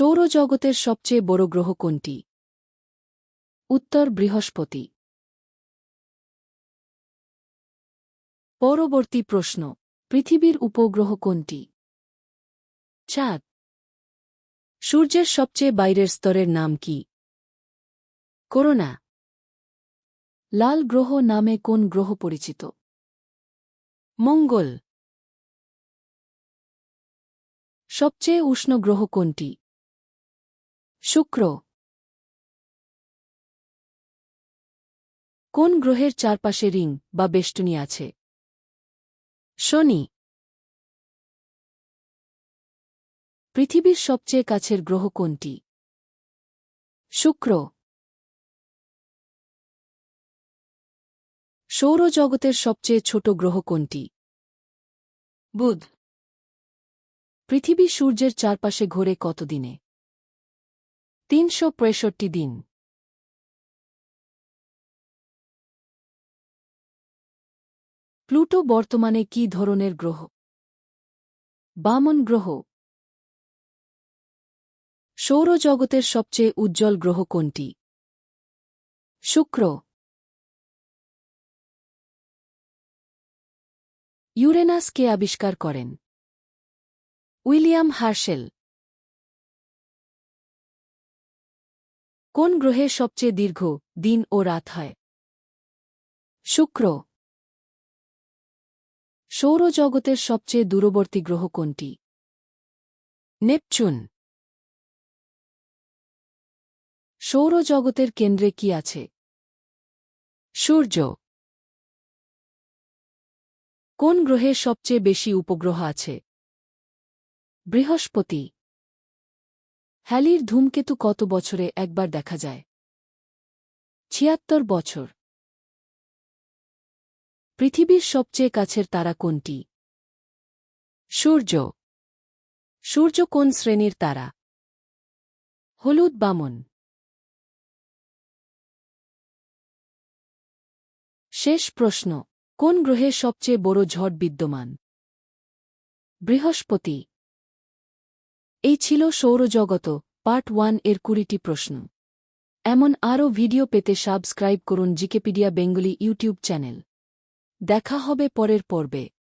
সৌরজগতের সবচেয়ে বড় গ্রহ কোনটি? উত্তর বৃহস্পতি। পরবর্তী প্রশ্ন, পৃথিবীর উপগ্রহ কোনটি? চাঁদ। সূর্যের সবচেয়ে বাইরের স্তরের নাম কি? করোনা। লাল গ্রহ নামে কোন গ্রহ পরিচিত? মঙ্গল। সবচেয়ে উষ্ণ গ্রহ কোনটি? শুক্র। কোন গ্রহের চারপাশে রিং বা বেষ্টনী আছে? শনি। পৃথিবীর সবচেয়ে কাছের গ্রহ কোনটি? শুক্র। সৌরজগতের সবচেয়ে ছোট গ্রহ কোনটি? বুধ। পৃথিবী সূর্যের চারপাশে ঘোরে কত দিনে? ৩৬৫ দিন। প্লুটো বর্তমানে কী ধরনের গ্রহ? বামন গ্রহ। সৌরজগতের সবচেয়ে উজ্জ্বল গ্রহ কোনটি? শুক্র। ইউরেনাস কে আবিষ্কার করেন? William Herschel. কোন গ্রহে সবচেয়ে দীর্ঘ দিন ও রাত হয়? শুক্র। সৌরজগতের সবচেয়ে দূরবর্তী গ্রহ কোনটি? নেপচুন। সৌরজগতের কেন্দ্রে কি আছে? সূর্য। কোন গ্রহে সবচেয়ে বেশি উপগ্রহ আছে? বৃহস্পতি। হ্যালির ধূমকেতু কত বছরে একবার দেখা যায়? ৭৬ বছর। পৃথিবীর সবচেয়ে কাছের তারা কোনটি? সূর্য। সূর্য কোন শ্রেণীর তারা? হলুদ বামন। শেষ প্রশ্ন, কোন গ্রহে সবচেয়ে বড় ঝড় বিদ্যমান? বৃহস্পতি। এই ছিল সৌরজগত পার্ট 1 এর ২০টি প্রশ্ন। এমন আরও ভিডিও পেতে সাবস্ক্রাইব করুন জিকেপিডিয়া বেঙ্গলি ইউটিউব চ্যানেল। দেখা হবে পরের পর্বে।